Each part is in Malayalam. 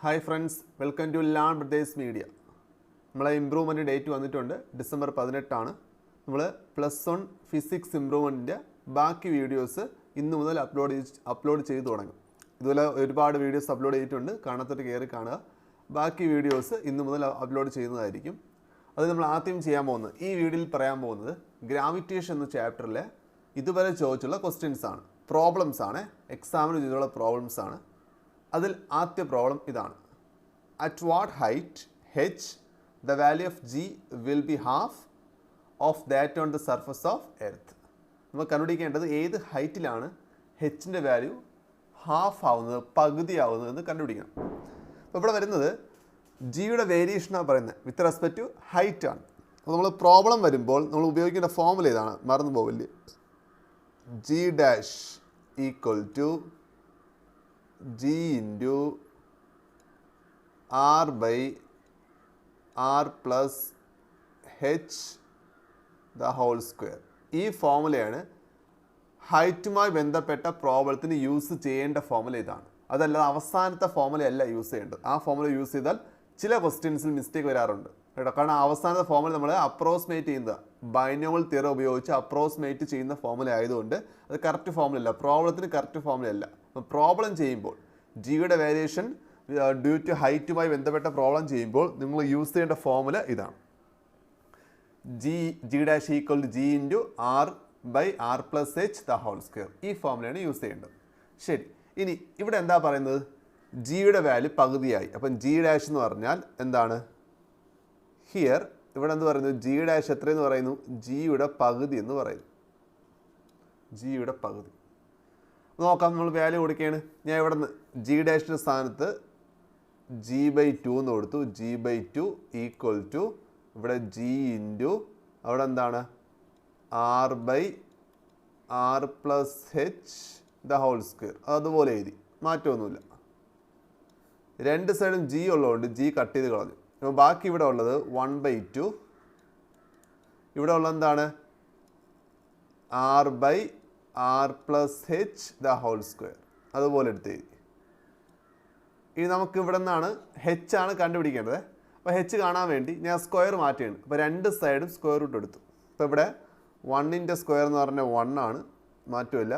Hi friends, welcome to learn brothers media. നമ്മളെ ഇമ്പ്രൂവ്മെൻറ്റ് ഡേറ്റ് വന്നിട്ടുണ്ട്. ഡിസംബർ 18 നമ്മൾ +1 ഫിസിക്സ് ഇമ്പ്രൂവ്മെൻറ്റിൻ്റെ ബാക്കി വീഡിയോസ് ഇന്ന് മുതൽ അപ്ലോഡ് ചെയ്ത് തുടങ്ങും. ഇതുപോലെ ഒരുപാട് വീഡിയോസ് അപ്ലോഡ് ചെയ്തിട്ടുണ്ട്, കാണാത്തോട്ട് കയറി കാണുക. ബാക്കി വീഡിയോസ് ഇന്ന് മുതൽ അപ്ലോഡ് ചെയ്യുന്നതായിരിക്കും. അത് നമ്മൾ ആദ്യം ചെയ്യാൻ പോകുന്നത്, ഈ വീഡിയോയിൽ പറയാൻ പോകുന്നത് ഗ്രാവിറ്റേഷൻ എന്ന ചാപ്റ്ററിലെ ഇതുവരെ ചോദിച്ചുള്ള ക്വസ്റ്റ്യൻസ് ആണ്, പ്രോബ്ലംസ് ആണ്, എക്സാമിന് ചെയ്തുള്ള പ്രോബ്ലംസ് ആണ്. അതിൽ ആദ്യ പ്രോബ്ലം ഇതാണ്: at what height h the value of g will be half of that on the surface of earth. നമ്മൾ കണ്ടുപിടിക്കേണ്ടത് ഏത് ഹൈറ്റിലാണ് ഹെച്ചിൻ്റെ വാല്യൂ ഹാഫ് ആവുന്നത്, പകുതി ആവുന്നത് എന്ന് കണ്ടുപിടിക്കണം. അപ്പോൾ ഇവിടെ വരുന്നത് ജിയുടെ വേരിയേഷനാണ് പറയുന്നത് വിത്ത് റെസ്പെക്ട് ടു ഹൈറ്റ് ആണ്. അപ്പോൾ നമ്മൾ പ്രോബ്ലം വരുമ്പോൾ നമ്മൾ ഉപയോഗിക്കേണ്ട ഫോർമുല ഇതാണ്, മറന്നു പോവില്ലേ. G dash equal to g into r by r plus h the whole square. ഈ ഫോർമുലയാണ് ഹൈറ്റുമായി ബന്ധപ്പെട്ട പ്രോബ്ലത്തിന് യൂസ് ചെയ്യേണ്ട ഫോർമുല ഇതാണ്. അതല്ലാതെ അവസാനത്തെ ഫോർമുല അല്ല യൂസ് ചെയ്യേണ്ടത്. ആ ഫോർമുല യൂസ് ചെയ്താൽ ചില ക്വസ്റ്റ്യൻസിൽ മിസ്റ്റേക്ക് വരാറുണ്ട് കേട്ടോ. കാരണം അവസാനത്തെ ഫോർമുല നമ്മൾ അപ്രോക്സിമേറ്റ് ചെയ്യുന്നത് ബൈനോമിയൽ തിയറം ഉപയോഗിച്ച് അപ്രോക്സിമേറ്റ് ചെയ്യുന്ന ഫോർമുല ആയതുകൊണ്ട് അത് കറക്റ്റ് ഫോർമുല അല്ല, പ്രോബ്ലത്തിന് കറക്റ്റ് ഫോർമുല അല്ല. അപ്പോൾ പ്രോബ്ലം ചെയ്യുമ്പോൾ ജിയുടെ വേരിയേഷൻ ഡ്യൂ ടു ഹൈറ്റുമായി ബന്ധപ്പെട്ട പ്രോബ്ലം ചെയ്യുമ്പോൾ നിങ്ങൾ യൂസ് ചെയ്യേണ്ട ഫോർമുല ഇതാണ്: G dash equal to G into R by R plus H the whole square. ഈ ഫോർമുലയാണ് യൂസ് ചെയ്യേണ്ടത്. ശരി, ഇനി ഇവിടെ എന്താ പറയുന്നത്? ജിയുടെ വാല്യൂ പകുതിയായി. അപ്പം ജി ഡാഷ് എന്ന് പറഞ്ഞാൽ എന്താണ്? ഹിയർ ഇവിടെ എന്ത് പറയുന്നു? ജി ഡാഷ് എത്രയെന്ന് പറയുന്നു? ജിയുടെ പകുതി എന്ന് പറയുന്നു. ജിയുടെ പകുതി നോക്കാം. നമ്മൾ വാല്യൂ കൊടുക്കുകയാണ്. ഞാൻ ഇവിടെ നിന്ന് ജി ഡാഷിൻ്റെ സ്ഥാനത്ത് g/2 എന്ന് കൊടുത്തു. g/2 ഈക്വൽ ടു ഇവിടെ ജി ഇൻറ്റു അവിടെ എന്താണ് R by R plus H the whole square. അതുപോലെ എഴുതി, മാറ്റമൊന്നുമില്ല. രണ്ട് സൈഡും ജി ഉള്ളതുകൊണ്ട് ജി കട്ട് ചെയ്ത് കളഞ്ഞു. അപ്പോൾ ബാക്കി ഇവിടെ ഉള്ളത് 1/2. ഇവിടെ ഉള്ളത് എന്താണ്? R by R plus H the whole square. അതുപോലെ എടുത്ത് എഴുതി. ഇനി നമുക്ക് ഇവിടെ നിന്നാണ് ഹെച്ച് ആണ് കണ്ടുപിടിക്കേണ്ടത്. അപ്പോൾ ഹെച്ച് കാണാൻ വേണ്ടി ഞാൻ സ്ക്വയർ മാറ്റുകയാണ്. അപ്പോൾ രണ്ട് സൈഡും സ്ക്വയർ റൂട്ട് എടുത്തു. അപ്പോൾ ഇവിടെ 1ൻ്റെ സ്ക്വയർ എന്ന് പറഞ്ഞാൽ 1 ആണ്, മാറ്റമില്ല.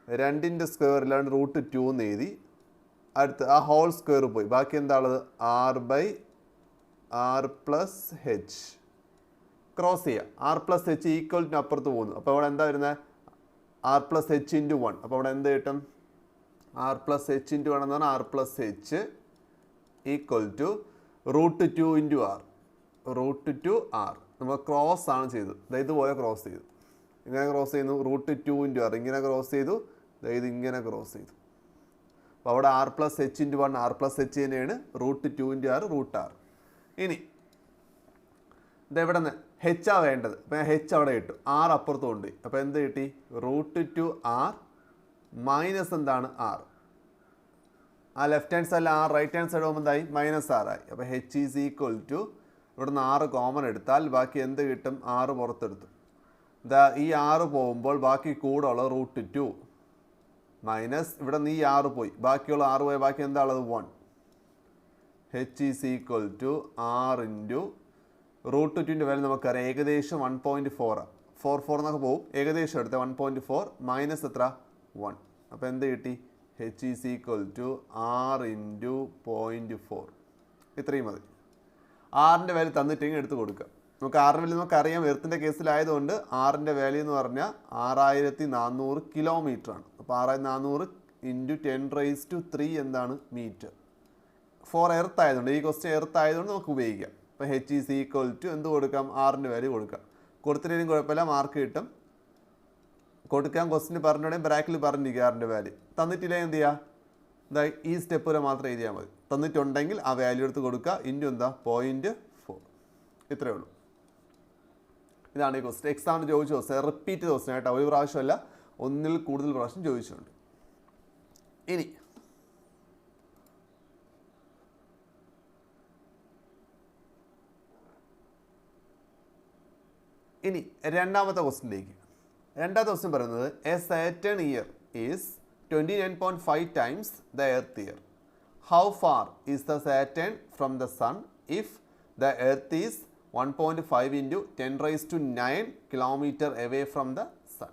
2ൻ്റെ സ്ക്വയർ ഇല്ലാണ്ട് √2 എന്ന് എഴുതി. അടുത്ത് ആ ഹോൾ സ്ക്വയർ പോയി, ബാക്കി എന്താ ഉള്ളത്? R by R plus H. Cross ചെയ്യുക. ആർ പ്ലസ് എച്ച് ഈക്വലിന് അപ്പുറത്ത് പോകുന്നു. അപ്പോൾ ഇവിടെ എന്താ വരുന്നത്? R plus H into 1. അപ്പോൾ അവിടെ എന്ത് കിട്ടും? ആർ പ്ലസ് എച്ച് ഇൻറ്റു 1 എന്ന് പറഞ്ഞാൽ R plus H equal to √2 into R. √2 R നമ്മൾ ക്രോസ് ആണ് ചെയ്തത്. ഇതുപോലെ ക്രോസ് ചെയ്തു. ഇങ്ങനെ ക്രോസ് ചെയ്യുന്നു. √2 ഇൻറ്റു ആർ ഇങ്ങനെ ക്രോസ് ചെയ്തു. ഇത് ഇങ്ങനെ ക്രോസ് ചെയ്തു. അപ്പോൾ അവിടെ R plus H into 1 R plus H തന്നെയാണ്. √2 ഇൻറ്റു ആർ √r. ഇനി ഇതെവിടെ നിന്ന് ഹെച്ചാ വേണ്ടത്. അപ്പോൾ ഞാൻ ഹെച്ച് അവിടെ ഇട്ടു, ആർ അപ്പുറത്ത് കൊണ്ടുപോയി. അപ്പോൾ എന്ത് കിട്ടി? √2 ആർ മൈനസ് എന്താണ്? ആർ. ആ ലെഫ്റ്റ് ഹാൻഡ് സൈഡിൽ ആർ, റൈറ്റ് ഹാൻഡ് സൈഡ് പോകുമ്പോൾ എന്തായി? -r ആയി. അപ്പോൾ ഹെച്ച് ഈസ് ഈക്വൽ ടു ഇവിടെ നിന്ന് 6 കോമൺ എടുത്താൽ ബാക്കി എന്ത് കിട്ടും? 6 പുറത്തെടുത്തു. ഈ 6 പോകുമ്പോൾ ബാക്കി കൂടെ ഉള്ളത് √2 മൈനസ് ഇവിടെ നിന്ന് ഈ 6 പോയി, ബാക്കിയുള്ള 6 പോയി, ബാക്കി എന്താ ഉള്ളത്? 1. H is equal to R into √2ൻ്റെ വാല്യൂ നമുക്കറിയാം, ഏകദേശം 1.4. 4 എന്നൊക്കെ പോകും, ഏകദേശം എടുത്ത 1.4 മൈനസ് എത്ര? 1. അപ്പോൾ എന്ത് കിട്ടി? H is equal to R into 0.4. ഇത്രയും മതി. ആറിൻ്റെ വാല്യൂ തന്നിട്ടെങ്കിൽ എടുത്ത് കൊടുക്കുക. നമുക്ക് ആറിൻ്റെ വാല്യൂ നമുക്കറിയാം, എർത്തിൻ്റെ കേസിലായതുകൊണ്ട് ആറിൻ്റെ വാല്യൂ എന്ന് പറഞ്ഞാൽ 6400 കിലോമീറ്റർ ആണ്. അപ്പോൾ 6400 ഇൻറ്റു 10⁻³ എന്താണ്? മീറ്റർ. ഫോർ എർത്ത് ആയതുകൊണ്ട്, ഈ ക്വസ്റ്റ്യൻ എർത്ത് ആയതുകൊണ്ട് നമുക്ക് ഉപയോഗിക്കാം. അപ്പോൾ ഹെച്ച് ഈസ് ഈക്വൽ ടു എന്ത് കൊടുക്കാം? ആറിൻ്റെ വാല്യൂ കൊടുക്കാം. കൊടുത്തിട്ടും കുഴപ്പമില്ല, മാർക്ക് കിട്ടും. കൊടുക്കാൻ ക്വസ്റ്റിന് പറഞ്ഞുകൂടെ ബ്രാക്കിൽ പറഞ്ഞിരിക്കുക ആറിൻ്റെ വാല്യൂ. തന്നിട്ടില്ല എന്ത് ചെയ്യുക? ഈ സ്റ്റെപ്പ് വരെ മാത്രം എഴുതിയാൽ മതി. തന്നിട്ടുണ്ടെങ്കിൽ ആ വാല്യൂ എടുത്ത് കൊടുക്കുക. ഇൻറ്റു എന്താ? 0.4. ഇത്രയേ ഉള്ളൂ. ഇതാണ് ഈ ക്വസ്റ്റ്യൻ. എക്സാമിന് ചോദിച്ച ക്വസ്റ്റ്യൻ, റിപ്പീറ്റ് ക്വസ്റ്റ്യൻ കേട്ടോ. ഒരു പ്രാവശ്യമല്ല, ഒന്നിൽ കൂടുതൽ പ്രാവശ്യം ചോദിച്ചിട്ടുണ്ട്. ഇനി രണ്ടാമത്തെ ക്വസ്റ്റ്യനിലേക്ക്. രണ്ടാമത്തെ ക്വസ്റ്റ്യൻ പറയുന്നത് a Saturn year is 29.5 times the earth year. How far is the Saturn from the Sun if the earth is 1.5 into 10⁻⁹ kilometre away from the Sun.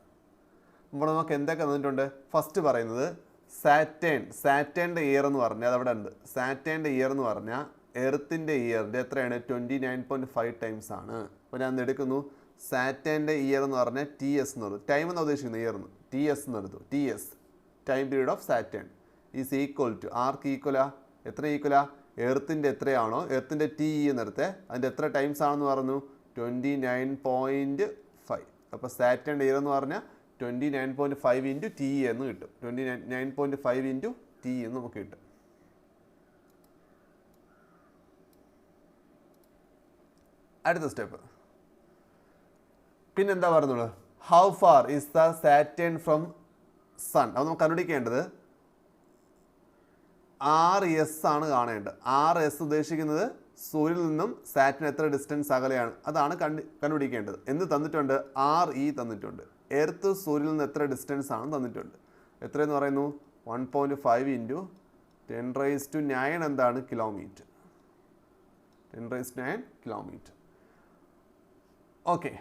ഇവിടെ നമുക്ക് എന്തൊക്കെ തന്നിട്ടുണ്ട്? ഫസ്റ്റ് പറയുന്നത് സാറ്റേണിൻ്റെ ഇയർ എന്ന് പറഞ്ഞാൽ അതവിടെ ഉണ്ട്. സാറ്റേണിൻ്റെ ഇയർ എന്ന് പറഞ്ഞാൽ എർത്തിൻ്റെ ഇയറിൻ്റെ എത്രയാണ്? 29.5 ടൈംസ് ആണ്. അപ്പോൾ ഞാൻ എടുക്കുന്നു സാറ്റേണിൻ്റെ ഇയർ എന്ന് പറഞ്ഞാൽ TS എന്ന് പറഞ്ഞു. ടൈം എന്നാണ് ഉദ്ദേശിക്കുന്നത്, ഇയർ എന്ന്. TS എന്ന് എടുത്തു. TS time period of Saturn is equal to ആർക്ക് ഈക്വലാ? എത്ര ഈക്വലാ? എർത്തിൻ്റെ എത്രയാണോ എർത്തിൻ്റെ TE എന്നെടുത്ത് അതിൻ്റെ എത്ര ടൈംസ് ആണെന്ന് പറഞ്ഞു? 29.5. അപ്പോൾ സാറ്റേണിൻ്റെ ഇയർ എന്ന് പറഞ്ഞാൽ 29.5 ഇൻറ്റു TE എന്ന് കിട്ടും. 29.5 ഇൻറ്റു TE എന്ന് നമുക്ക് കിട്ടും. അടുത്ത സ്റ്റെപ്പ് പിന്നെന്താ പറയുന്നത്? How far is the Saturn from Sun. അത് നമുക്ക് കണ്ടുപിടിക്കേണ്ടത് RS ആണ് കാണേണ്ടത്. RS ഉദ്ദേശിക്കുന്നത് സൂര്യനിൽ നിന്നും സാറ്റേൺ എത്ര ഡിസ്റ്റൻസ് അകലെയാണ്, അതാണ് കണ്ടുപിടിക്കേണ്ടത്. എന്ത് തന്നിട്ടുണ്ട്? RE തന്നിട്ടുണ്ട്. എർത്ത് സൂര്യനിൽ നിന്ന് എത്ര ഡിസ്റ്റൻസ് ആണ് തന്നിട്ടുണ്ട്. എത്രയെന്ന് പറയുന്നു? 1.5 ഇൻറ്റു 10⁻⁹ എന്താണ്? കിലോമീറ്റർ. 10⁻⁹ കിലോമീറ്റർ. ഓക്കെ,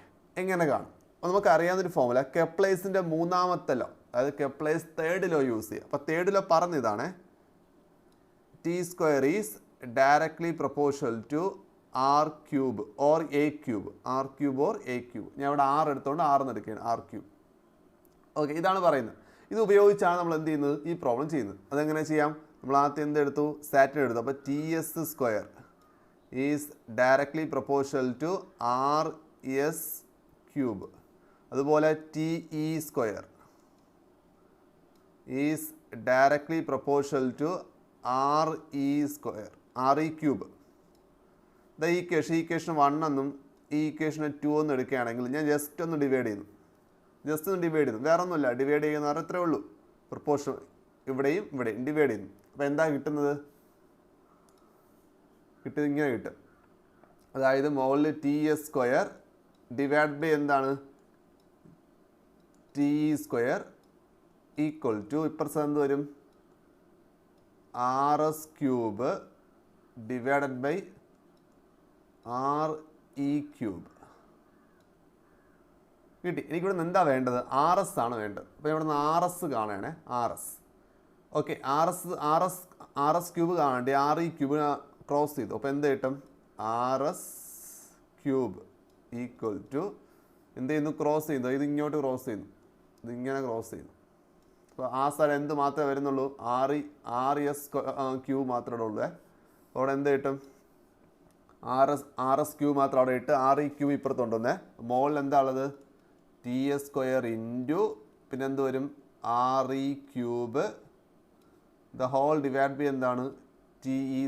എങ്ങനെ കാണും? അപ്പോൾ നമുക്ക് അറിയാവുന്നൊരു ഫോമുല കെപ്ലേസിൻ്റെ മൂന്നാമത്തെ ലോ, അതായത് കെപ്ലേസ് തേർഡ് ലോ യൂസ് ചെയ്യുക. അപ്പോൾ തേർഡ് ലോ പറഞ്ഞതാണ് T² is directly proportional to R³ or A³ R³ or A³. ഞാൻ ഇവിടെ R എടുത്തുകൊണ്ട് R എന്ന് എടുക്കുകയാണ്, R³. ഓക്കെ, ഇതാണ് പറയുന്നത്. ഇത് ഉപയോഗിച്ചാണ് നമ്മൾ എന്ത് ചെയ്യുന്നത്? ഈ പ്രോബ്ലം ചെയ്യുന്നത്. അതെങ്ങനെ ചെയ്യാം? നമ്മൾ ആദ്യം എന്തെടുത്തു? സാറ്റേൺ എടുത്തു. അപ്പോൾ TS² is directly proportional to RS³ അതുപോലെ TE² is directly proportional to RE³ ഈ ഇക്വേഷൻ 1 എന്നും ഈ ഇക്വേഷനെ 2 എന്നും എടുക്കുകയാണെങ്കിൽ ഞാൻ ജസ്റ്റ് ഒന്ന് ഡിവൈഡ് ചെയ്യുന്നു. വേറെ ഒന്നുമില്ല. ഡിവൈഡ് ചെയ്യുന്ന പറഞ്ഞാൽ ഇത്രയേ ഉള്ളൂ. പ്രൊപ്പോർഷൻ ഇവിടെയും ഡിവൈഡ് ചെയ്യുന്നു. അപ്പോൾ എന്താ കിട്ടുന്നത്? ഇങ്ങനെ കിട്ടും. അതായത് മുകളിൽ TS² ഡിവൈഡ് ബൈ എന്താണ്? TE² ഈക്വൽ ടു ഇപ്പുറത്ത് എന്ത് വരും? RS³ ഡിവൈഡഡ് ബൈ RE³ കിട്ടി. എനിക്കിവിടെ നിന്ന് എന്താ വേണ്ടത്? RS ആണ് വേണ്ടത്. അപ്പോൾ ഇവിടെ നിന്ന് RS കാണുകയാണേ. RS ഓക്കെ, RS³ കാണേണ്ടി RE³ ക്രോസ് ചെയ്തു. അപ്പോൾ എന്ത് കിട്ടും? RS³ ഈക്വൽ ടു എന്ത് ചെയ്യുന്നു? ക്രോസ് ചെയ്യുന്നു. ഇത് ഇങ്ങോട്ട് ക്രോസ് ചെയ്യുന്നു, ഇതിങ്ങനെ ക്രോസ് ചെയ്യുന്നു. അപ്പോൾ ആ സ്ഥലം എന്ത് മാത്രമേ വരുന്നുള്ളൂ? RS³ മാത്രമേ ഉള്ളൂ. അവിടെ എന്ത് കിട്ടും? RS³ മാത്രം അവിടെ ഇട്ട് RE³ ഇപ്പുറത്തുണ്ടെന്നേ. മുകളിൽ എന്താ ഉള്ളത്? TS² ഇൻറ്റു പിന്നെ എന്ത് വരും? RE³ the whole divide by എന്താണ്? TE².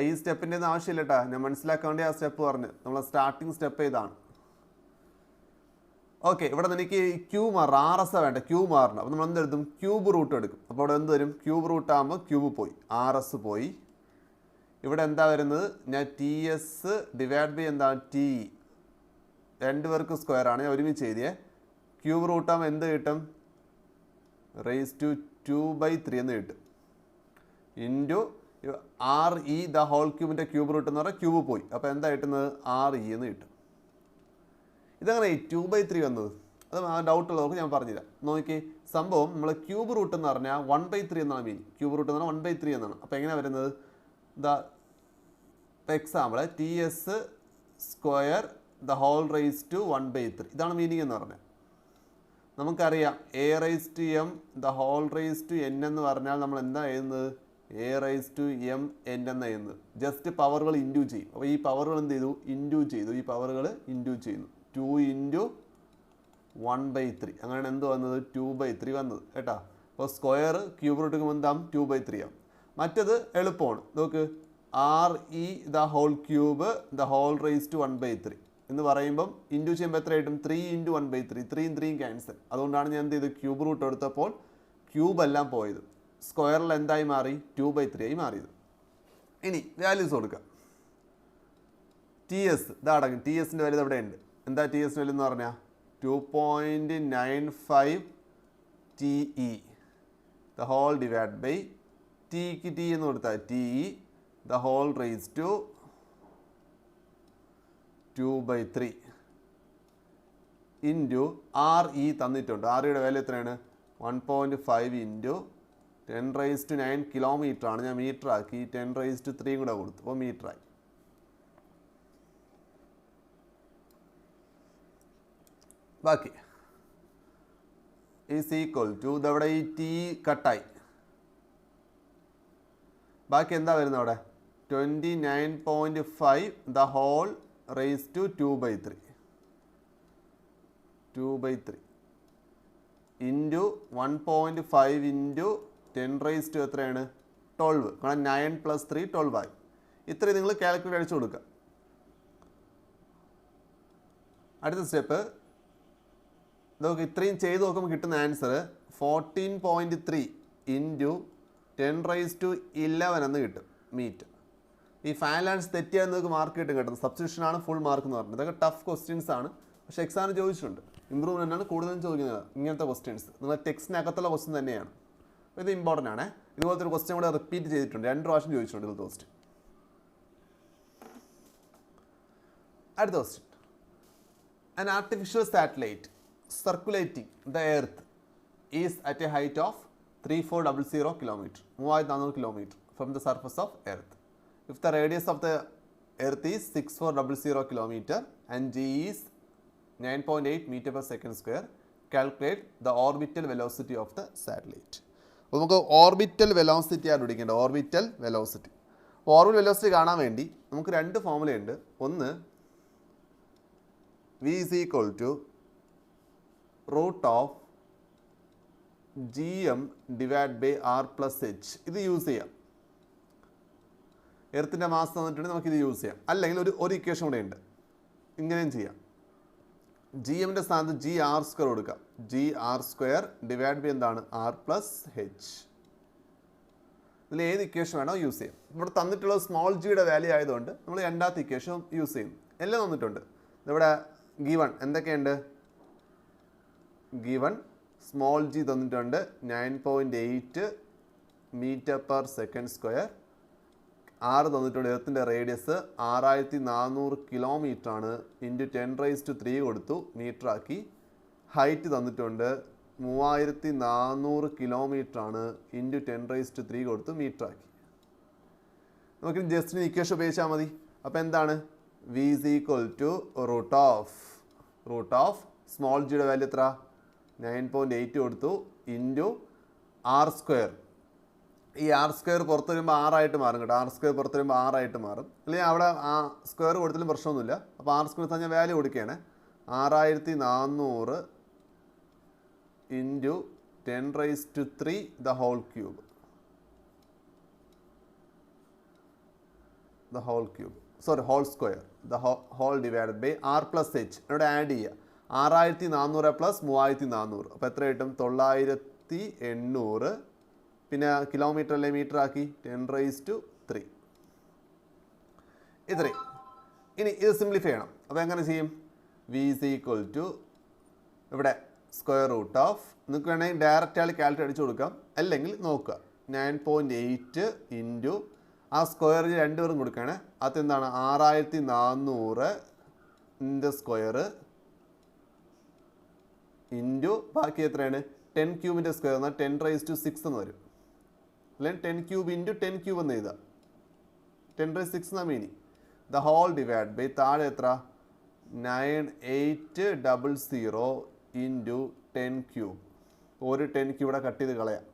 ഈ സ്റ്റെപ്പിൻ്റെ ഒന്നും ആവശ്യമില്ല കേട്ടോ, ഞാൻ മനസ്സിലാക്കാൻ വേണ്ടി ആ സ്റ്റെപ്പ് പറഞ്ഞു. നമ്മളെ സ്റ്റാർട്ടിങ് സ്റ്റെപ്പ് ഇതാണ്. ഓക്കെ, ഇവിടെ നിന്ന് എനിക്ക് ക്യൂ മാറണം. RS വേണ്ട, ക്യൂ മാറണം. അപ്പോൾ നമ്മൾ എന്തെടുക്കും? ക്യൂബ് റൂട്ട് എടുക്കും. അപ്പോൾ ഇവിടെ എന്ത് വരും? ക്യൂബ് റൂട്ട് ആകുമ്പോൾ ക്യൂബ് പോയി, RS പോയി. ഇവിടെ എന്താ വരുന്നത്? ഞാൻ TS ഡിവൈഡ് ബൈ എന്താണ്? TE. രണ്ടുപേർക്ക് സ്ക്വയർ ആണ്, ഞാൻ ഒരുമിച്ച് എഴുതിയേ. ക്യൂബ് റൂട്ട് ആകുമ്പോൾ എന്ത് കിട്ടും? റേസ് ടു 2/3 എന്ന് കിട്ടും. ഇൻറ്റു RE ദ ഹോൾ ക്യൂബിൻ്റെ ക്യൂബ് റൂട്ട് എന്ന് പറഞ്ഞാൽ ക്യൂബ് പോയി. അപ്പോൾ എന്താ കിട്ടുന്നത്? RE എന്ന് കിട്ടും. ഇതങ്ങനെ 2/3 വന്നത്? അത് ഡൗട്ടുള്ളവർക്ക് ഞാൻ പറഞ്ഞുതരാം. നോക്കി, സംഭവം നമ്മൾ ക്യൂബ് റൂട്ട് എന്ന് പറഞ്ഞാൽ 1/3 എന്നാണ് മീനിങ്. ക്യൂബ് റൂട്ട് എന്ന് പറഞ്ഞാൽ 1/3 എന്നാണ്. അപ്പോൾ എങ്ങനെ വരുന്നത്? Example TS² the whole raise to 1/3 ഇതാണ് മീനിങ് എന്ന് പറഞ്ഞാൽ. നമുക്കറിയാം A⁻m the whole raise to n എന്ന് പറഞ്ഞാൽ നമ്മൾ എന്താ എഴുതുന്നത്? A⁻m n എന്ന് എഴുതുന്നത്. ജസ്റ്റ് പവറുകൾ ഇൻഡ്യൂ ചെയ്യും. അപ്പോൾ ഈ പവറുകൾ എന്ത് ചെയ്തു? ഇൻഡ്യൂ ചെയ്തു. ഈ പവറുകൾ ഇൻഡ്യൂ ചെയ്യുന്നു. 2 ഇൻറ്റു 1/3 അങ്ങനെ എന്ത് വന്നത്? 2/3 വന്നത് കേട്ടോ. അപ്പോൾ സ്ക്വയർ ക്യൂബ് റൂട്ട് എന്താ? 2/3 ആവും. മറ്റത് എളുപ്പമാണ്. നോക്ക്, RE the whole cube the whole raise to 1/3 എന്ന് പറയുമ്പം ഇൻറ്റു ചെയ്യുമ്പോൾ എത്ര കിട്ടും? 3 ഇൻറ്റു 1/3. 3 3 ക്യാൻസൽ. അതുകൊണ്ടാണ് ഞാൻ എന്ത് ചെയ്ത് ക്യൂബ് റൂട്ട് എടുത്തപ്പോൾ ക്യൂബ് എല്ലാം പോയത്. സ്ക്വയറിൽ എന്തായി മാറി? 2/3 ആയി മാറിയത്. ഇനി വാല്യൂസ് കൊടുക്കാം. TS ഇതടങ്ങും. TSൻ്റെ വാല്യൂ ഇവിടെ ഉണ്ട്. എന്താ TS വാല്യൂ എന്ന് പറഞ്ഞാൽ? 2.95 TE the whole divide by tick T എന്ന് കൊടുത്താൽ T the whole raise to 2/3 into R E തന്നിട്ടുണ്ട്. ആർ ഇയുടെ വാല്യൂ എത്രയാണ്? 1.5 ഇൻറ്റു 10⁻⁹ കിലോമീറ്റർ ആണ്. ഞാൻ മീറ്റർ ആക്കി 10⁻³ കൂടെ കൊടുത്തു. അപ്പോൾ മീറ്ററായി. ബാക്കി ഈസ് ഈക്വൽ ടു ഇതവിടെ ഈ ടി കട്ടായി. ബാക്കി എന്താ വരുന്നത് അവിടെ? 29.5 the whole raise to 2/3 into 1.5 into 10⁻⁴ എത്രയാണ്? 12. കാരണം 9 + 3 12 ആയി. ഇത്രയും നിങ്ങൾ കാൽക്കുലേറ്റ് അടിച്ചു കൊടുക്കുക. അടുത്ത സ്റ്റെപ്പ് നമുക്ക് ഇത്രയും ചെയ്ത് നോക്കുമ്പോൾ കിട്ടുന്ന ആൻസർ 14.3 ഇൻറ്റു 10⁻11 എന്ന് കിട്ടും മീറ്റർ. ഈ ഫാൻലാൻഡ്സ് തെറ്റിയാൽ നിങ്ങൾക്ക് മാർക്ക് കിട്ടും കേട്ടോ. സബ്സ്റ്റിറ്റ്യൂഷൻ ആണ് ഫുൾ മാർക്ക് എന്ന് പറഞ്ഞത്. ഇതൊക്കെ ടഫ് ക്വസ്റ്റ്യൻസ് ആണ്, പക്ഷേ എക്സാമിന് ചോദിച്ചിട്ടുണ്ട്. ഇമ്പ്രൂവ്മെൻ്റ് ആണ് കൂടുതലും ചോദിക്കുന്നത് ഇങ്ങനത്തെ ക്വസ്റ്റ്യൻസ്. നിങ്ങൾ ടെക്സ്റ്റിനകത്തുള്ള ക്വസ്റ്റ്യൻ തന്നെയാണ്. ഇത് ഇമ്പോർട്ടൻ്റ് ആണ്. ഇതുപോലത്തെ ഒരു ക്വസ്റ്റ്യൻ കൂടെ റിപ്പീറ്റ് ചെയ്തിട്ടുണ്ട്, 2 പ്രാവശ്യം ചോദിച്ചിട്ടുണ്ട് ഇതുപോലത്തെ ക്വസ്റ്റ്യൻ. അടുത്ത question. An artificial satellite circulating the earth is at a height of 3400 km, 3400 km from the surface of earth. If the radius of the earth is 6400 km and g is 9.8 meter per second square, calculate the orbital velocity of the satellite. അപ്പോൾ നമുക്ക് ഓർബിറ്റൽ വെലോസിറ്റി ആണ് പിടിക്കേണ്ടത്. Orbital velocity. ഓർബിറ്റൽ വെലോസിറ്റി കാണാൻ വേണ്ടി നമുക്ക് 2 ഫോർമുലയുണ്ട്. ഒന്ന് v is equal to root of gm divided by r plus h. ഇത് യൂസ് ചെയ്യാം. എർത്തിൻ്റെ മാസ് തന്നിട്ടുണ്ടെങ്കിൽ നമുക്കിത് യൂസ് ചെയ്യാം. അല്ലെങ്കിൽ ഒരു ഇക്വേഷൻ കൂടെ ഉണ്ട്, ഇങ്ങനെയും ചെയ്യാം. ജി എമ്മിൻ്റെ സ്ഥാനത്ത് GR² കൊടുക്കാം. GR² ഡിവൈഡ് ബൈ എന്താണ്? R plus h. ഇതിൽ ഏത് ഇക്വേഷൻ വേണോ യൂസ് ചെയ്യാം. ഇവിടെ തന്നിട്ടുള്ളത് സ്മോൾ ജിയുടെ വാല്യൂ ആയതുകൊണ്ട് നമ്മൾ രണ്ടാമത്തെ ഇക്വേഷൻ യൂസ് ചെയ്യും. എല്ലാം തന്നിട്ടുണ്ട്. ഇവിടെ ഗിവൺ എന്തൊക്കെയുണ്ട്? ഗിവൺ സ്മോൾ ജി തന്നിട്ടുണ്ട് 9.8 മീറ്റർ പെർ സെക്കൻഡ് സ്ക്വയർ. 6 തന്നിട്ടുണ്ട്. എർത്തിൻ്റെ റേഡിയസ് 6400 കിലോമീറ്റർ ആണ്. ഇൻറ്റു 10⁻³ കൊടുത്തു, മീറ്റർ ആക്കി. ഹൈറ്റ് തന്നിട്ടുണ്ട് 3400 കിലോമീറ്റർ ആണ്. ഇൻറ്റു 10⁻³ കൊടുത്തു, മീറ്റർ ആക്കി. നമുക്ക് ജസ്റ്റ് ഇക്വേഷൻ ഉപയോഗിച്ചാൽ മതി. അപ്പോൾ എന്താണ്? v is equal to root of small ജിയുടെ വാല്യൂ എത്ര? 9.8 കൊടുത്തു ഇൻറ്റു R². ഈ R² പുറത്ത് വരുമ്പോൾ 6 ആയിട്ട് മാറും കേട്ടോ. R² പുറത്ത് വരുമ്പോൾ 6 ആയിട്ട് മാറും. അല്ലെങ്കിൽ അവിടെ ആ സ്ക്വയർ കൊടുത്താലും പ്രശ്നമൊന്നുമില്ല. അപ്പോൾ R² തന്നെ വാല്യൂ കൊടുക്കുകയാണ്. 6400 into 10⁻³ the whole cube. Whole square the whole divided by R plus h. ഇവിടെ ആഡ് ചെയ്യുക. 6400 പ്ലസ് 3400. അപ്പോൾ എത്ര കിട്ടും? 9800. പിന്നെ കിലോമീറ്റർ അല്ലെ മീറ്റർ ആക്കി 10⁻³ ഇത്രയും. ഇനി ഇത് സിംപ്ലിഫൈ ചെയ്യണം. അപ്പോൾ എങ്ങനെ ചെയ്യും? v is equal to ഇവിടെ സ്ക്വയർ റൂട്ട് ഓഫ്, നിങ്ങൾക്ക് വേണമെങ്കിൽ ഡയറക്റ്റ് ആയി കാൽക്കുലേറ്റ് അടിച്ചു കൊടുക്കാം. അല്ലെങ്കിൽ നോക്കുക 9.8 ഇൻറ്റു ആ സ്ക്വയറിൽ 2 പേരും കൊടുക്കുകയാണ്. അതെന്താണ്? 6400 സ്ക്വയർ ഇൻറ്റു ബാക്കി എത്രയാണ്? 10 ക്യൂബിൻ്റെ സ്ക്വയർ എന്നാൽ 10⁻6 എന്ന് വരും. അല്ലെങ്കിൽ 10 ക്യൂബ് ഇൻറ്റു 10 ക്യൂബ് എന്ന് എഴുതാം. 10⁻6 എന്നാ meaning. The whole divide by താഴെ എത്ര? 9800 ഇൻറ്റു 10 ക്യൂബ്. ഒരു 10 ക്യൂബ് ഇവിടെ കട്ട് ചെയ്ത് കളയാം.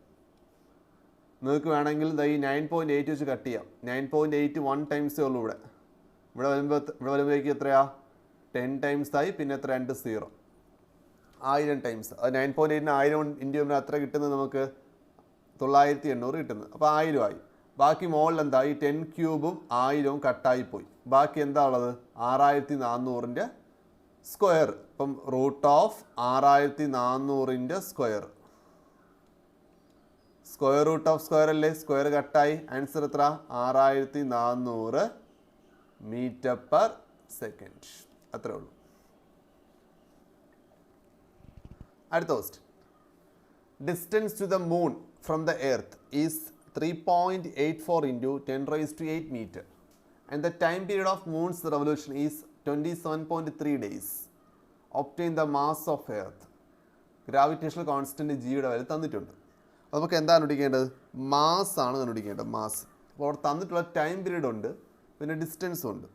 നിങ്ങൾക്ക് വേണമെങ്കിൽ ഈ 9.8 വെച്ച് കട്ട് ചെയ്യാം. 9.8 1 ടൈംസേ ഉള്ളൂ. ഇവിടെ വരുമ്പോഴേക്ക് എത്രയാ? 10 ടൈംസ് ആയി. പിന്നെ എത്ര? 2 0. 1000 ടൈംസ്. അത് 9.8ന് 1000 ഇൻറ്റു ചെയ്യുമ്പോൾ അത്ര കിട്ടുന്നത് നമുക്ക് 9800 കിട്ടുന്നത്. അപ്പോൾ 1000 ആയി. ബാക്കി മുകളിൽ എന്താ? ഈ 10 ക്യൂബും 1000 കട്ടായിപ്പോയി. ബാക്കി എന്താ ഉള്ളത്? 6400ൻ്റെ സ്ക്വയർ. ഇപ്പം റൂട്ട് ഓഫ് 6400ൻ്റെ square. Square root of square അല്ലേ? സ്ക്വയർ കട്ടായി. ആൻസർ എത്ര? 6400 മീറ്റർ പെർ സെക്കൻഡ്. അത്രേ ഉള്ളൂ. അടുത്ത question. Distance to the moon from the earth is 3.84 into 10 raised to 8 meter. And the time period of moon's revolution is 27.3 days. Obtain the mass of earth. Gravitational constant ജിയുടെ വാല്യൂ തന്നിട്ടുണ്ട്. അപ്പോൾ നമുക്ക് എന്താണ് കണ്ടുപിടിക്കേണ്ടത്? മാസ് ആണ് കണ്ടുപിടിക്കേണ്ടത്. മാസ്. അപ്പോൾ അവിടെ തന്നിട്ടുള്ള ടൈം പീരീഡ് ഉണ്ട്, പിന്നെ ഡിസ്റ്റൻസും ഉണ്ട്.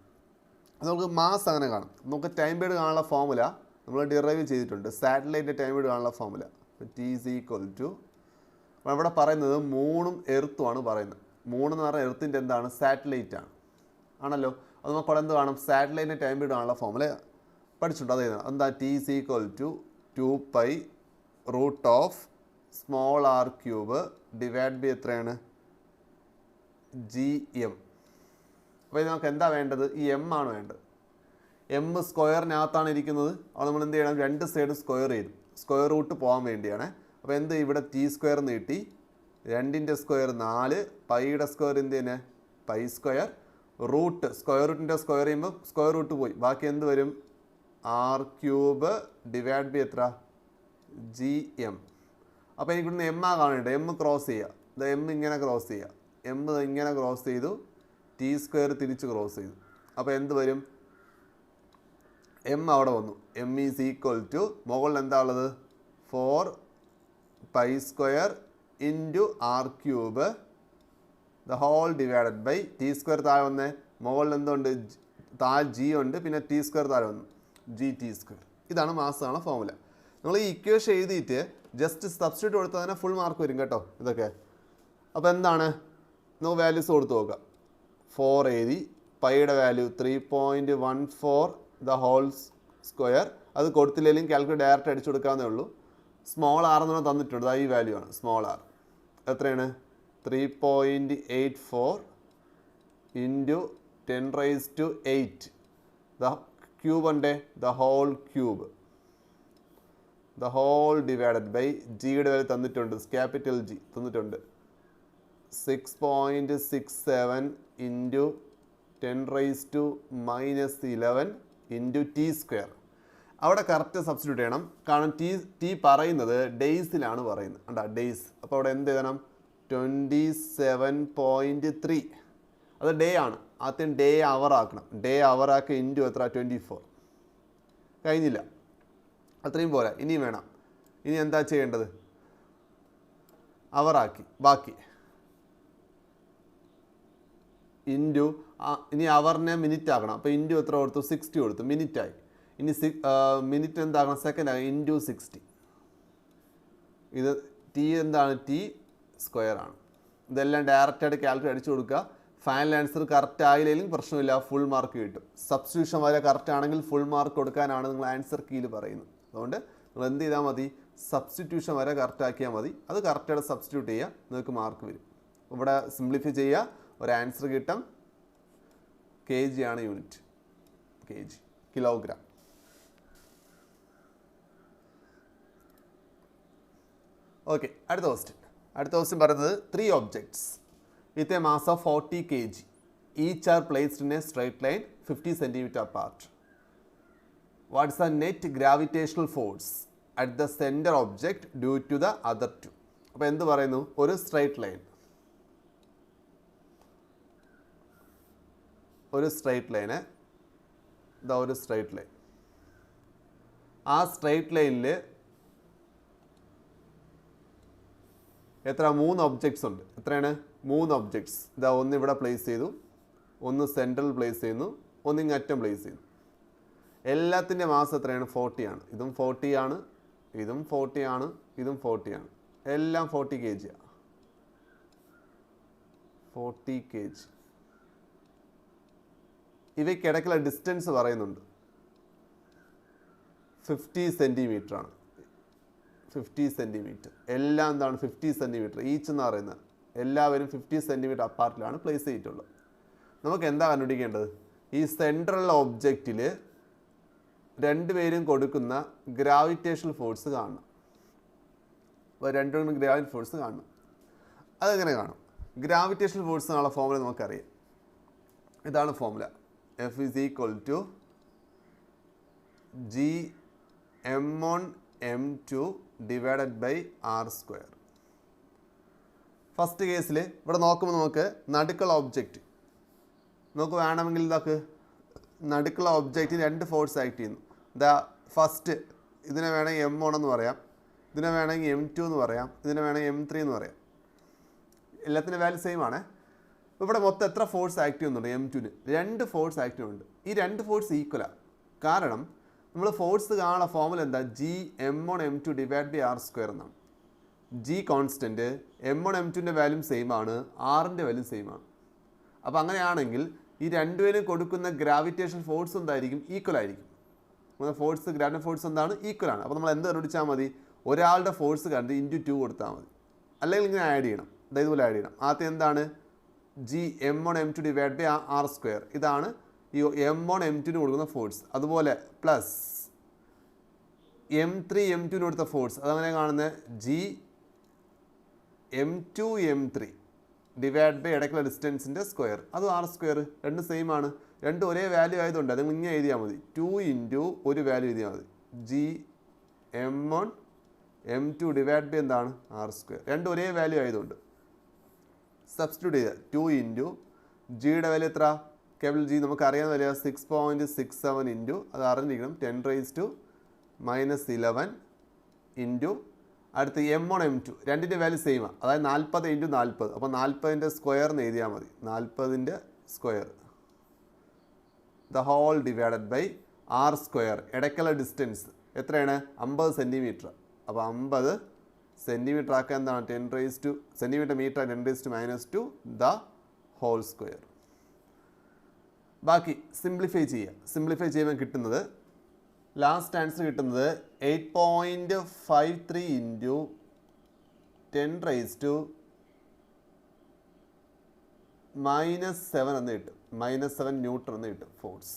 നമുക്ക് മാസ് അങ്ങനെ കാണാം. നമുക്ക് ടൈം പീരീഡ് കാണാനുള്ള ഫോമുല നമ്മൾ ഡിറൈവ് ചെയ്തിട്ടുണ്ട്. സാറ്റലൈറ്റ് ടൈം പീരീഡ് കാണാനുള്ള formula T is equal to, ഇവിടെ പറയുന്നത് മൂണും എർത്തുമാണ് പറയുന്നത്. മൂണെന്ന് പറഞ്ഞാൽ എർത്തിൻ്റെ എന്താണ്? സാറ്റലൈറ്റ് ആണ്, ആണല്ലോ. അത് നമുക്ക് അവിടെ എന്ത് കാണും? സാറ്റലൈറ്റിൻ്റെ ടൈം പീരീഡ് കാണാനുള്ള ഫോമുല പഠിച്ചിട്ടുണ്ട്. അത് എന്താ? T is equal to 2π root of small R cube divide by എത്രയാണ്? GM. അപ്പോൾ ഇത് നമുക്ക് എന്താ വേണ്ടത്? ഈ എം ആണ് വേണ്ടത്. എം സ്ക്വയറിനകത്താണ് ഇരിക്കുന്നത്. അത് നമ്മൾ എന്ത് ചെയ്യണം? രണ്ട് സൈഡ് സ്ക്വയർ ചെയ്തു, സ്ക്വയർ റൂട്ട് പോകാൻ വേണ്ടിയാണ്. അപ്പോൾ എന്ത് ഇവിടെ ടി സ്ക്വയർ നീട്ടി, 2ൻ്റെ സ്ക്വയർ 4, പൈയുടെ സ്ക്വയർ എന്ത് തന്നെ? പൈ സ്ക്വയർ റൂട്ട്, സ്ക്വയർ റൂട്ടിൻ്റെ സ്ക്വയർ ചെയ്യുമ്പോൾ സ്ക്വയർ റൂട്ട് പോയി, ബാക്കി എന്ത് വരും? ആർ ക്യൂബ് ഡിവൈഡ് ബൈ എത്ര? GM. അപ്പോൾ എനിക്കിവിടുന്ന് എം ആ കാണേണ്ടത്. എം ക്രോസ് ചെയ്യുക, ഇത് എം ഇങ്ങനെ ക്രോസ് ചെയ്യുക, എം ഇങ്ങനെ ക്രോസ് ചെയ്തു, ടി സ്ക്വയർ തിരിച്ച് ക്രോസ് ചെയ്തു. അപ്പോൾ എന്ത് വരും? എം അവിടെ വന്നു. എം ഈസ് ഈക്വൽ ടു മുകളിൽ എന്താ ഉള്ളത്? 4π square into R cube the whole divided by T square താഴെ വന്നേ, മുകളിൽ എന്തുണ്ട്? താഴെ ജി ഉണ്ട്, പിന്നെ ടി സ്ക്വയർ താഴെ വന്നു, GT സ്ക്വയർ. ഇതാണ് മാസാണ് ഫോമുല. നമ്മൾ ഈ ഇക്വേഷൻ എഴുതിയിട്ട് ജസ്റ്റ് സബ്സ്റ്റിറ്റ്യൂട്ട് കൊടുത്താൽ തന്നെ ഫുൾ മാർക്ക് വരും കേട്ടോ ഇതൊക്കെ. അപ്പോൾ എന്താണ്? നമുക്ക് വാല്യൂസ് കൊടുത്ത് നോക്കാം. 4 എഴുതി, പൈയുടെ വാല്യൂ 3.14 ദ ഹോൾ സ്ക്വയർ. അത് കൊടുത്തില്ലെങ്കിലും കാൽക്കുലേറ്റ് ഡയറക്റ്റ് അടിച്ചു കൊടുക്കാവുന്നേ ഉള്ളൂ. സ്മോൾ ആർ എന്ന് തന്നിട്ടുണ്ട്, ഈ വാല്യൂ ആണ് സ്മോൾ ആർ. എത്രയാണ്? 3.84 ഇൻറ്റു 10 raised to 8. ദ ക്യൂബ് ഉണ്ട്, the whole cube, the whole divided by ജിയുടെ വാല്യൂ തന്നിട്ടുണ്ട്, ക്യാപിറ്റൽ ജി തന്നിട്ടുണ്ട്. 6.67 ഇൻറ്റു 10 raised to -11 ഇൻറ്റു ടി സ്ക്വയർ. അവിടെ കറക്റ്റ് സബ്സ്റ്റിറ്റ്യൂട്ട് ചെയ്യണം, കാരണം ടി പറയുന്നത് ഡേയ്സിലാണ് പറയുന്നത്. കണ്ടാ ഡേയ്സ്. അപ്പോൾ അവിടെ എന്ത് എഴുതണം? 27.3. അത് ഡേ ആണ്. ആദ്യം ഡേ അവർ ആക്കണം. ഡേ അവർ ആക്കി ഇൻറ്റു എത്ര? 24. കഴിഞ്ഞില്ല, അത്രയും പോരാ, ഇനിയും വേണം. ഇനി എന്താ ചെയ്യേണ്ടത്? അവറാക്കി, ബാക്കി ഇൻറ്റു, ഇനി അവറിനെ മിനിറ്റ് ആക്കണം. അപ്പോൾ ഇൻറ്റു എത്ര കൊടുത്തു? 60 കൊടുത്തു, മിനിറ്റായി. ഇനി മിനിറ്റ് എന്താകണം? സെക്കൻഡ് ആകും, ഇൻറ്റു 60. ഇത് ടി എന്താണ്? ടി സ്ക്വയർ ആണ്. ഇതെല്ലാം ഡയറക്റ്റായിട്ട് കാൽക്കുലേറ്റ് അടിച്ചു കൊടുക്കുക. ഫൈനൽ ആൻസർ കറക്റ്റ് ആയില്ലെങ്കിലും പ്രശ്നമില്ല, ഫുൾ മാർക്ക് കിട്ടും. സബ്സ്റ്റിറ്റ്യൂഷൻ വരെ കറക്റ്റ് ആണെങ്കിൽ ഫുൾ മാർക്ക് കൊടുക്കാനാണ് നിങ്ങൾ ആൻസർ കീയിൽ പറയുന്നത്. അതുകൊണ്ട് നിങ്ങൾ എന്ത് ചെയ്താൽ മതി? സബ്സ്റ്റിറ്റ്യൂഷൻ വരെ കറക്റ്റ് ആക്കിയാൽ മതി. അത് കറക്റ്റായിട്ട് സബ്സ്റ്റിറ്റ്യൂട്ട് ചെയ്യുക, നിങ്ങൾക്ക് മാർക്ക് വരും. ഇവിടെ സിംപ്ലിഫൈ ചെയ്യുക, ഒരു ആൻസർ കിട്ടും. kg ആണ് യൂണിറ്റ്, kg, കിലോഗ്രാം. ഓക്കെ, അടുത്ത ക്വസ്റ്റ്യൻ പറയുന്നത് 3 objects with a mass of 40 kg. Each are placed in a straight line 50 cm apart. What is the net gravitational force at the center object due to the other two? അപ്പോൾ എന്ത് പറയുന്നു? ഒരു സ്ട്രൈറ്റ് ലൈൻ, ഒരു സ്ട്രൈറ്റ് ലൈന്, ഇതാ ഒരു സ്ട്രൈറ്റ് ലൈൻ. ആ സ്ട്രൈറ്റ് ലൈനിൽ എത്ര? 3 ഒബ്ജക്ട്സ് ഉണ്ട്. എത്രയാണ്? 3 ഒബ്ജക്ട്സ്. ഇതാ ഒന്ന് ഇവിടെ പ്ലേസ് ചെയ്തു, ഒന്ന് സെൻട്രൽ പ്ലേസ് ചെയ്യുന്നു, ഒന്ന് ഇങ്ങറ്റം പ്ലേസ് ചെയ്യുന്നു. എല്ലാത്തിൻ്റെ മാസ് എത്രയാണ്? 40 ആണ്. ഇതും 40 ആണ്, ഇതും 40 ആണ്, ഇതും 40 ആണ്. എല്ലാം 40 kg ആണ്. 40 kg. ഇവയ്ക്കിടയ്ക്കുള്ള ഡിസ്റ്റൻസ് പറയുന്നുണ്ട് 50 സെൻറ്റിമീറ്റർ ആണ്. 50 സെൻറ്റിമീറ്റർ. എല്ലാം എന്താണ്? 50 സെൻറ്റിമീറ്റർ ഈച്ച് എന്ന് പറയുന്നത്. എല്ലാവരും 50 സെൻറ്റിമീറ്റർ അപ്പാർട്ടിലാണ് പ്ലേസ് ചെയ്തിട്ടുള്ളത്. നമുക്ക് എന്താ കണ്ടുപിടിക്കേണ്ടത്? ഈ സെൻട്രൽ ഒബ്ജക്റ്റിൽ രണ്ടുപേരും കൊടുക്കുന്ന ഗ്രാവിറ്റേഷണൽ ഫോഴ്സ് കാണണം. അപ്പോൾ രണ്ടുപേരും ഗ്രാവിറ്റേഷൻ ഫോഴ്സ് കാണണം. അതെങ്ങനെ കാണും? ഗ്രാവിറ്റേഷണൽ ഫോഴ്സ് എന്നുള്ള ഫോമുല നമുക്കറിയാം. ഇതാണ് formula. F is equal to Gm1 m2 divided by r square. First കേസിൽ ഇവിടെ നോക്കുമ്പോൾ നമുക്ക് നടുക്കുള്ള ഒബ്ജക്റ്റ് നമുക്ക് വേണമെങ്കിൽ ഇതാക്ക് നടുക്കുള്ള ഒബ്ജക്റ്റിന് 2 ഫോഴ്സ് ആക്ട് ചെയ്യുന്നു. ദാ ഫസ്റ്റ് ഇതിനെ വേണമെങ്കിൽ M1 എന്ന് പറയാം, ഇതിനെ വേണമെങ്കിൽ M2 എന്ന് പറയാം, ഇതിനെ വേണമെങ്കിൽ M3 എന്ന് പറയാം. എല്ലാത്തിൻ്റെ വാല്യൂ സെയിം ആണ്. ഇവിടെ മൊത്തം എത്ര ഫോഴ്സ് ആക്ട് ചെയ്യുന്നുണ്ട്? M2ന് 2 ഫോഴ്സ് ആക്ട് ചെയ്യുന്നുണ്ട്. ഈ 2 ഫോഴ്സ് ഈക്വലാണ്. കാരണം നമ്മൾ ഫോഴ്സ് കാണാനുള്ള ഫോമുല എന്താ? G(m1 m2) / r² എന്നാണ്. G കോൺസ്റ്റൻറ്റ്, M1 m2ൻ്റെ വാല്യൂം സെയിം ആണ്, ആറിൻ്റെ വാല്യൂം സെയിം ആണ്. അപ്പോൾ അങ്ങനെയാണെങ്കിൽ ഈ രണ്ടുപേരും കൊടുക്കുന്ന ഗ്രാവിറ്റേഷൻ ഫോഴ്സ് എന്തായിരിക്കും? ഈക്വൽ ആയിരിക്കും. ഫോഴ്സ് ഗ്രാവിറ്റേഷൻ ഫോഴ്സ് എന്താണ്? ഈക്വലാണ്. അപ്പോൾ നമ്മൾ എന്ത് കണ്ടുപിടിച്ചാൽ മതി? ഒരാളുടെ ഫോഴ്സ് കണ്ട് × 2 കൊടുത്താൽ മതി. അല്ലെങ്കിൽ ഇങ്ങനെ ആഡ് ചെയ്യണം, ഇതുപോലെ ആഡ് ചെയ്യണം. ആദ്യം എന്താണ്? G(m1 m2) / r². ഇതാണ് ഈ M1 m2ന് കൊടുക്കുന്ന ഫോഴ്സ്. അതുപോലെ പ്ലസ് M3 m2ന് കൊടുത്ത ഫോഴ്സ്. അതങ്ങനെ കാണുന്നത് G(m2 m3) / ഇടയ്ക്കുള്ള ഡിസ്റ്റൻസിൻ്റെ സ്ക്വയർ. അത് r². രണ്ടും സെയിം ആണ്. രണ്ടും ഒരേ വാല്യൂ ആയതുകൊണ്ട് നിങ്ങൾ ഇങ്ങനെ എഴുതിയാൽ മതി. 2 × ഒരു വാല്യൂ എഴുതിയാൽ മതി. G(m1 m2) / എന്താണ്? r². രണ്ടും ഒരേ വാല്യൂ ആയതുകൊണ്ട് സബ്സ്റ്റിറ്റ്യൂട്ട് ചെയ്യുക. 2 × ജിയുടെ വാല്യൂ എത്ര? ക്യാപിറ്റൽ G നമുക്കറിയാവുന്ന വില 6.67 അത് അറിഞ്ഞിരിക്കണം 10⁻⁻11 അടുത്ത് M1 m2 രണ്ടിൻ്റെ വാല്യൂ സെയിമാണ്, അതായത് 40 × 40. അപ്പോൾ 40ൻ്റെ സ്ക്വയർ എന്ന് എഴുതിയാൽ മതി. 40ൻ്റെ സ്ക്വയർ / r². ഇടയ്ക്കുള്ള ഡിസ്റ്റൻസ് എത്രയാണ്? 50 സെൻറ്റിമീറ്റർ. അപ്പോൾ 50 സെൻറ്റിമീറ്റർ ആക്കാൻ എന്താണ്? 10⁻⁻ സെൻറ്റിമീറ്റർ മീറ്റർ 10⁻⁻², (2). ബാക്കി സിംപ്ലിഫൈ ചെയ്യുക. സിംപ്ലിഫൈ ചെയ്യുമ്പോൾ കിട്ടുന്നത് ലാസ്റ്റ് ആൻസർ കിട്ടുന്നത് 8.53 × 10⁻⁻7 എന്ന് കിട്ടും. -7 ന്യൂട്ടൺ എന്ന് കിട്ടും ഫോഴ്സ്.